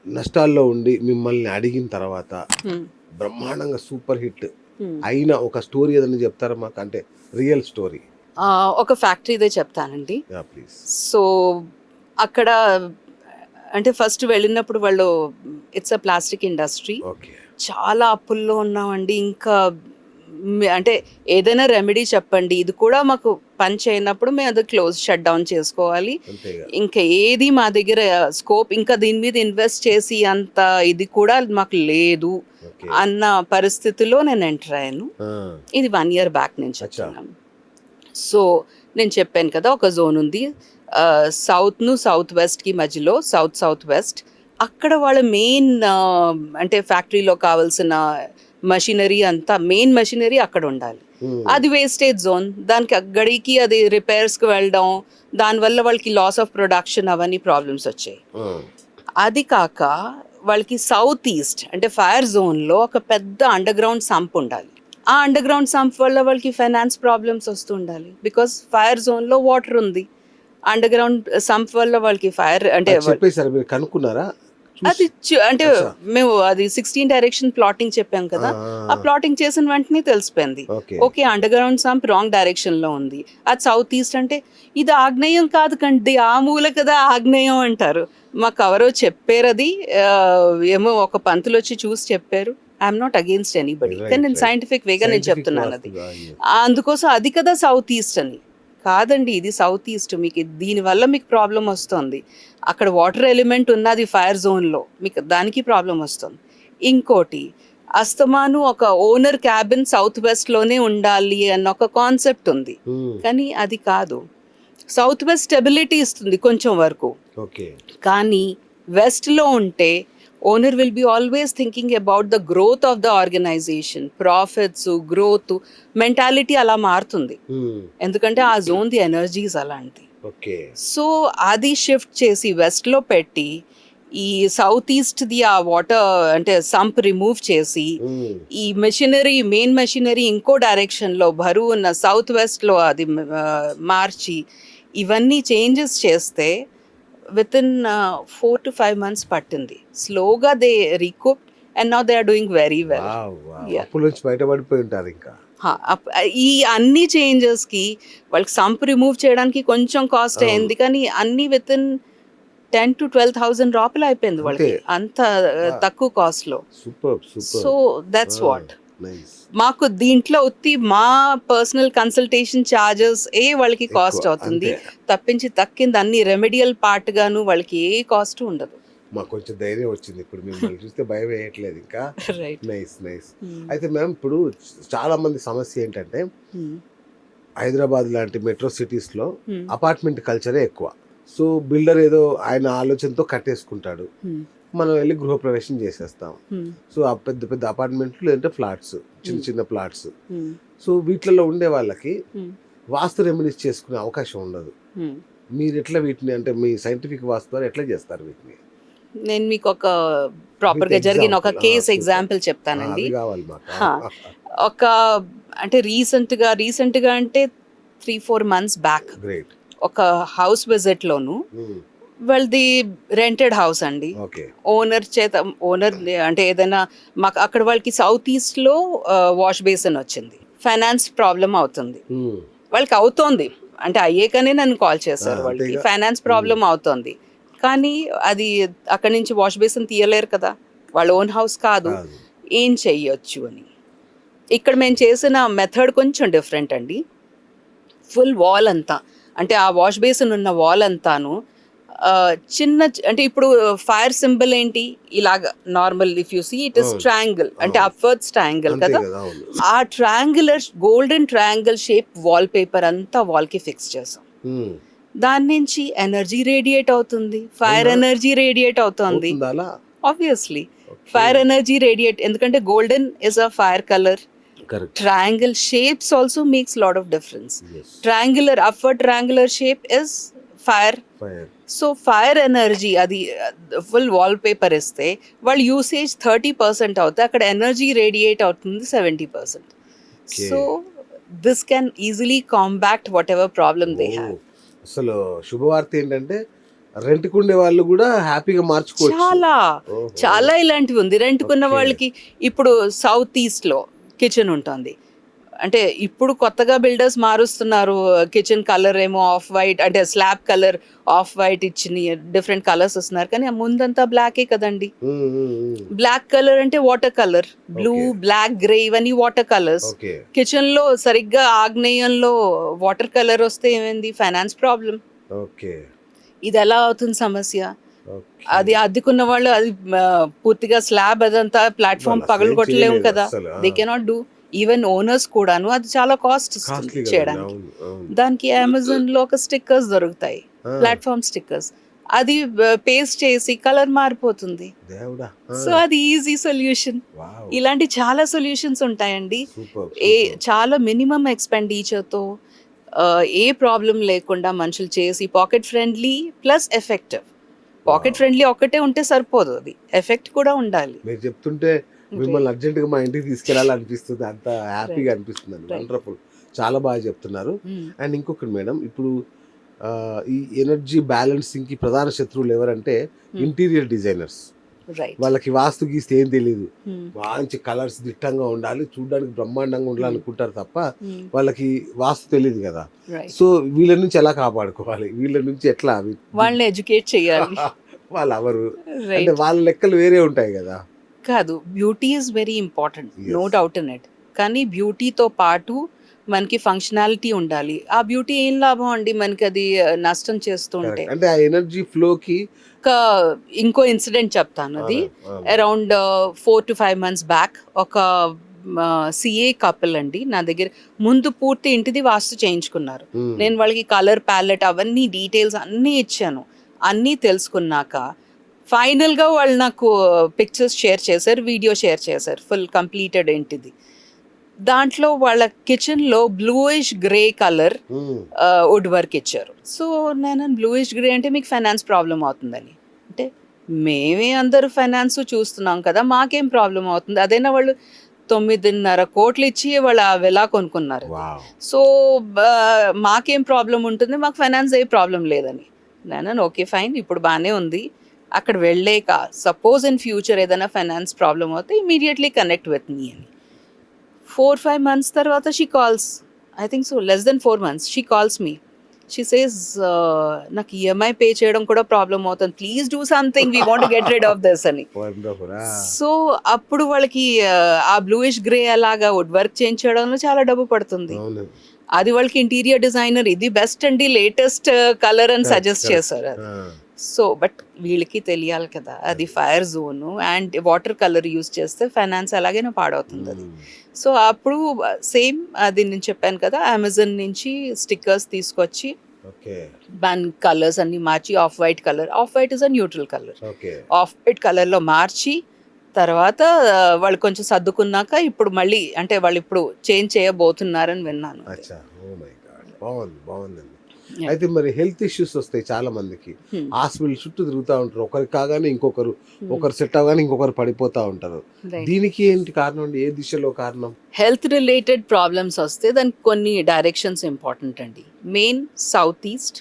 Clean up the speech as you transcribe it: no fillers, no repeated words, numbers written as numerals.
నష్టాల్లో ఉండి మిమ్మల్ని అడిగిన తర్వాత బ్రహ్మాండంగా సూపర్ హిట్ అయిన ఒక స్టోరీ ఏదైనా చెప్తారా మాకు, అంటే రియల్ స్టోరీ? ఒక ఫ్యాక్టరీదే చెప్తానండి. ప్లీజ్. సో అక్కడ అంటే ఫస్ట్ వెళ్ళినప్పుడు వాళ్ళు it's a plastic industry. Okay. చాలా అప్పుల్లో ఉన్నామండి. ఇంకా అంటే ఏదైనా రెమెడీ చెప్పండి, ఇది కూడా మాకు పని చేయనప్పుడు మేము అది షట్ డౌన్ చేసుకోవాలి. అంతేగా. ఇంకా ఏది మా దగ్గర స్కోప్, ఇంకా దీని మీద ఇన్వెస్ట్ చేసి అంత ఇది కూడా మాకు లేదు ఓకే. అన్న పరిస్థితిలో నేను ఎంటర్ అయ్యాను. ఇది 1 year బ్యాక్ నుంచి చెప్తున్నాను. సో నేను చెప్పాను కదా, ఒక జోన్ ఉంది సౌత్ను సౌత్ వెస్ట్కి మధ్యలో, సౌత్ వెస్ట్. అక్కడ వాళ్ళ మెయిన్ అంటే ఫ్యాక్టరీలో కావాల్సిన మషినరీ అంతా, మెయిన్ మషినరీ అక్కడ ఉండాలి. అది వేస్టేజ్ జోన్. దానికి అక్కడికి అది రిపేర్స్కి వెళ్ళడం, దానివల్ల వాళ్ళకి లాస్ ఆఫ్ ప్రొడక్షన్ అవన్నీ ప్రాబ్లమ్స్ వచ్చాయి. అది కాక వాళ్ళకి సౌత్ ఈస్ట్ అంటే ఫైర్ జోన్లో ఒక పెద్ద అండర్ గ్రౌండ్ సంప్ ఉండాలి. ఆ అండర్ గ్రౌండ్ సంప్ వల్ల వాళ్ళకి ఫైనాన్స్ ప్రాబ్లమ్స్ వస్తూ ఉండాలి. బికాస్ ఫైర్ జోన్లో వాటర్ ఉంది, అండర్ గ్రౌండ్ సంప్ వల్ల వాళ్ళకి ఫైర్ అంటే మీరు కనుక్కున్నారా? అది అంటే మేము అది 16 డైరెక్షన్ ప్లాటింగ్ చెప్పాం కదా, ఆ ప్లాటింగ్ చేసిన వెంటనే తెలిసిపోయింది, okay under ground sump wrong direction లో ఉంది. అది సౌత్ ఈస్ట్ అంటే ఇది ఆగ్నేయం కాదు కండి, ఆ మూల కదా ఆగ్నేయం అంటారు. మాకు ఎవరో చెప్పారు అది, ఏమో ఒక పంతులు వచ్చి చూసి చెప్పారు. ఐఎమ్ నాట్ అగేన్స్ట్ ఎనీబడి, కానీ నేను సైంటిఫిక్ వేగా నేను చెప్తున్నాను అది. అందుకోసం అది కదా సౌత్ ఈస్ట్ అని. కాదండి, ఇది సౌత్ ఈస్ట్. మీకు దీనివల్ల మీకు ప్రాబ్లం వస్తుంది. అక్కడ వాటర్ ఎలిమెంట్ ఉన్నది ఫైర్ జోన్లో, మీకు దానికి ప్రాబ్లం వస్తుంది. ఇంకోటి, అస్తమాను ఒక ఓనర్ క్యాబిన్ సౌత్ వెస్ట్లోనే ఉండాలి అన్న ఒక కాన్సెప్ట్ ఉంది, కానీ అది కాదు. సౌత్ వెస్ట్ స్టెబిలిటీ ఇస్తుంది కొంచెం వరకు, కానీ వెస్ట్లో ఉంటే owner will be always thinking about the growth of the organization, profits, growth mentality అలా మారుతుంది. ఎందుకంటే ఆ జోన్ ది ఎనర్జీస్ అలాంటి. సో అది షిఫ్ట్ చేసి వెస్ట్లో పెట్టి ఈ సౌత్ ఈస్ట్ ది ఆ వాటర్ అంటే సంప్ రిమూవ్ చేసి ఈ మెషినరీ, మెయిన్ మెషినరీ ఇంకో డైరెక్షన్లో బరువు ఉన్న సౌత్ వెస్ట్లో అది మార్చి ఇవన్నీ చేంజెస్ చేస్తే within 4 to 5 months పట్టింది. స్లోగా they recoup and now they are doing very well. బయటపడిపోయి ఉంటారు ఇంకా. ఈ అన్ని చేంజెస్కి వాళ్ళకి సంప్ రిమూవ్ చేయడానికి కొంచెం కాస్ట్ అయింది, కానీ అన్ని విత్ ఇన్ 10 to 12,000 రూపాయలు అయిపోయింది వాళ్ళకి, అంత తక్కువ కాస్ట్లో. So that's what. మాకు దీంట్లో ఉత్తి మా పర్సనల్ కన్సల్టేషన్ ఛార్జెస్ వాళ్ళకి కాస్ట్ అవుతుంది తప్పించి తక్కింది అన్ని రెమెడియల్ పార్ట్ గాను వాళ్ళకి ఏ కాస్ట్ ఉండదు. మాకు కొంచెం ధైర్యం వచ్చింది ఇప్పుడు మిమ్మల్ని చూస్తే, భయం వేయట్లేదు ఇంకా. నైస్. అయితే మ్యామ్, ఇప్పుడు చాలా మంది సమస్య ఏంటంటే హైదరాబాద్ లాంటి మెట్రో సిటీస్లో అపార్ట్మెంట్ కల్చరే ఎక్కువ. సో బిల్డర్ ఏదో ఆయన ఆలోచనతో కట్టేసుకుంటాడు, మనం వెళ్ళి గృహప్రవేశం చేసేస్తాం. సో ఆ పెద్ద పెద్ద అపార్ట్మెంట్లు లేదంటే ఫ్లాట్స్, చిన్న ఫ్లాట్స్. సో వీటిలలో ఉండే వాళ్ళకి వాస్తు రెమెడీస్ చేసుకునే అవకాశం ఉండదు. మీరు ఎట్లా వీటిని, అంటే మీ సైంటిఫిక్ వాస్తు ద్వారా ఎట్లా చేస్తారు వీటిని? నేను మీకు ఒక ప్రాపర్గా జరిగిన ఒక కేస్ ఎగ్జాంపుల్ చెప్తానండి. ఒక అంటే రీసెంట్గా అంటే 3-4 months బ్యాక్ ఒక హౌస్ విజిట్లోను, వాళ్ళది రెంటెడ్ హౌస్ అండి. ఓనర్ అంటే ఏదైనా మాకు అక్కడ వాళ్ళకి సౌత్ ఈస్ట్లో వాష్ బేసిన్ వచ్చింది, ఫైనాన్స్ ప్రాబ్లం అవుతుంది వాళ్ళకి. అవుతోంది అంటే అయ్యేకనే నన్ను కాల్ చేశారు, వాళ్ళకి ఫైనాన్స్ ప్రాబ్లం అవుతోంది. కానీ అది అక్కడి నుంచి వాష్ బేసిన్ తీయలేరు కదా, వాళ్ళ ఓన్ హౌస్ కాదు, ఏం చెయ్యొచ్చు అని. ఇక్కడ మేము చేసిన మెథడ్ కొంచెం డిఫరెంట్ అండి. ఫుల్ వాల్ అంతా, అంటే ఆ వాష్ బేసిన్ ఉన్న వాల్ అంతాను చిన్న, అంటే ఇప్పుడు ఫైర్ సింబల్ ఏంటి, ఇలాగా normal if you see it is triangle, అంటే అప్వర్డ్స్ ట్రయాంగిల్ కదా, ఆ triangular golden triangle shape wall paper అంతా వాల్ కి ఫిక్స్ చేసాం. దాని నుంచి ఎనర్జీ రేడియేట్ అవుతుంది, ఫైర్ ఎనర్జీ రేడియేట్ అవుతుంది. ఆబ్వియస్లీ ఫైర్ ఎనర్జీ రేడియేట్, ఎందుకంటే golden is a fire colour. Triangle shapes also makes lot of difference. Triangular, upward triangular shape is fire. So fire energy అది full wall paper ఇస్తే వాళ్ళ usage 30% అవుతుంది, అక్కడ energy radiate అవుతుంది 70%. So this can easily combat what ever problem they have. అసలు శుభవార్త ఏంటంటే రెంట్కి ఉండే వాళ్ళు కూడా హ్యాపీగా మార్చుకోవచ్చు. చాలా ఓహో. చాలా ఇలాంటివి ఉంది. రెంట్కున్న Okay. వాళ్ళకి ఇప్పుడు సౌత్ ఈస్ట్ లో కిచెన్ ఉంటుంది. అంటే ఇప్పుడు కొత్తగా బిల్డర్స్ మారుస్తున్నారు. కిచెన్ కలర్ ఏమో ఆఫ్ వైట్, అంటే స్లాబ్ కలర్ ఆఫ్ వైట్ ఇచ్చి డిఫరెంట్ కలర్స్ వస్తున్నారు. కానీ ఆ ముందంతా బ్లాకే కదండి. బ్లాక్ కలర్ అంటే water colour, blue, Okay. Black, grey ఇవన్నీ వాటర్ కలర్స్. ఓకే. కిచెన్ లో సరిగ్గా ఆగ్నేయంలో వాటర్ కలర్ వస్తే ఏమైంది? Finance problem. ఓకే. ఇది ఎలా అవుతుంది సమస్య? ఓకే. అది అద్దెకున్న వాళ్ళు అది పూర్తిగా స్లాబ్ అదంతా ప్లాట్ఫామ్ వాళ్ళు అసలు పగలు ఏం కొట్టలేము చేయలేరు కదా. అసలు. They cannot do. Even owners కూడాను అది చాలా కాస్ట్ కాస్ట్లీ చేయడానికి. దానికి అమెజాన్ లో ఒక స్టిక్కర్స్ దొరుకుతాయి, ప్లాట్ఫామ్ స్టిక్కర్స్. అది పేస్ట్ చేసి కలర్ మారిపోతుంది. దేవుడా. సో అది ఈజీ సొల్యూషన్. వావ్. ఇలాంటి చాలా సొల్యూషన్స్ ఉంటాయండి. సూపర్. చాలా మినిమం ఎక్స్పెండిచర్తో ఏ ప్రాబ్లం లేకుండా మనుషులు చేసి pocket friendly plus effective. Pocket friendly ఒక్కటే ఉంటే సరిపోదు, అది ఎఫెక్ట్ కూడా ఉండాలి. మీరు చెప్తుంటే మిమ్మల్ని అర్జెంట్ గా మా ఇంటికి తీసుకెళ్ళాలనిపిస్తుంది, అంత హ్యాపీగా అనిపిస్తుంది. వండర్ఫుల్, చాలా బాగా చెప్తున్నారు. అండ్ ఇంకొకటి మేడం, ఇప్పుడు ఈ ఎనర్జీ బ్యాలెన్సింగ్ కి ప్రధాన శత్రువులు ఎవరంటే ఇంటీరియర్ డిజైనర్స్. రైట్. వాళ్ళకి వాస్తు గీస్తే ఏం తెలియదు, మంచి కలర్స్ దిట్టంగా ఉండాలి, చూడడానికి బ్రహ్మాండంగా ఉండాలనుకుంటారు తప్ప వాళ్ళకి వాస్తు తెలియదు కదా. సో వీళ్ళ నుంచి ఎలా కాపాడుకోవాలి, వీళ్ళ నుంచి ఎట్లా వాళ్ళని ఎడ్యుకేట్ చేయాలి. వాళ్ళు ఎవరు అంటే వాళ్ళ లెక్కలు వేరే ఉంటాయి కదా. కాదు, beauty is very important, no doubt in it. కానీ బ్యూటీతో పాటు మనకి ఫంక్షనాలిటీ ఉండాలి. ఆ బ్యూటీ ఏం లాభం అండి మనకి అది నష్టం చేస్తుంటే. అంటే ఆ ఎనర్జీ ఫ్లోకి ఇంకో ఇన్సిడెంట్ చెప్తాను. అది అరౌండ్ 4 to 5 months బ్యాక్ ఒక సిఏ కపుల్ అండి నా దగ్గర ముందు పూర్తి ఇంటిది వాస్తు చేయించుకున్నారు. నేను వాళ్ళకి కలర్ ప్యాలెట్ అవన్నీ డీటెయిల్స్ అన్నీ ఇచ్చాను. అన్నీ తెలుసుకున్నాక ఫైనల్గా వాళ్ళు నాకు పిక్చర్స్ షేర్ చేశారు, వీడియో షేర్ చేశారు, ఫుల్ కంప్లీటెడ్ ఇంటిది. దాంట్లో వాళ్ళ కిచెన్లో bluish grey colour wood work ఇచ్చారు. సో నేను బ్లూయిష్ గ్రే అంటే మీకు ఫైనాన్స్ ప్రాబ్లం అవుతుందని అంటే, మేమే అందరూ ఫైనాన్స్ చూస్తున్నాం కదా, మాకేం ప్రాబ్లం అవుతుంది? అదైనా వాళ్ళు 9.5 కోట్లు ఇచ్చి వాళ్ళు ఆ వెలా కొనుక్కున్నారు. సో మాకేం ప్రాబ్లం ఉంటుంది? మాకు ఫైనాన్స్ ఏ ప్రాబ్లం లేదని. నేను ఓకే ఫైన్, ఇప్పుడు బాగానే ఉంది. అక్కడ వెళ్ళాక సపోజ్ ఇన్ ఫ్యూచర్ ఏదైనా ఫైనాన్స్ ప్రాబ్లం అవుతే ఇమీడియట్లీ కనెక్ట్ విత్ మీ అని. 4-5 months తర్వాత she calls, I think so less than 4 months, she calls me. She says నాకు ఈఎంఐ పే చేయడం కూడా ప్రాబ్లం అవుతుంది, please do something, we want get rid of this అని. So అప్పుడు వాళ్ళకి ఆ బ్లూయిష్ గ్రే అలాగా వుడ్ వర్క్ చేయించడంలో చాలా డబ్బు పడుతుంది. అది వాళ్ళకి ఇంటీరియర్ డిజైనర్ ఇది బెస్ట్ అండి, లేటెస్ట్ కలర్ అని సజెస్ట్ చేశారు అది. సో బట్ వీళ్ళకి తెలియాలి కదా అది fire zone and water colour use చేస్తే ఫైనాన్స్ అలాగైనా పాడవుతుంది అది. సో అప్పుడు సేమ్ అది నేను చెప్పాను కదా, అమెజాన్ నుంచి స్టిక్కర్స్ తీసుకొచ్చి దాని కలర్స్ అన్ని మార్చి off white colour, off white is a neutral colour, off white కలర్లో మార్చి తర్వాత వాళ్ళు కొంచెం సర్దుకున్నాక ఇప్పుడు మళ్ళీ అంటే వాళ్ళు ఇప్పుడు చేంజ్ చేయబోతున్నారని విన్నాను. బాగుందండి. అయితే మరి హెల్త్ ఇష్యూస్ వస్తాయి చాలా మందికి, హాస్పిటల్ చుట్టూ తిరుగుతూ ఉంటారు, ఒకరికి కాగానే ఇంకొకరు, ఒకరు సెట్ అవగానే ఇంకొకరు పడిపోతూ ఉంటారు. దీనికి ఏంటి కారణం అండి, ఏ దిశలో కారణం? హెల్త్ రిలేటెడ్ ప్రాబ్లమ్స్ వస్తే దానికి కొన్ని డైరెక్షన్స్ ఇంపార్టెంట్ అండి. Main south east,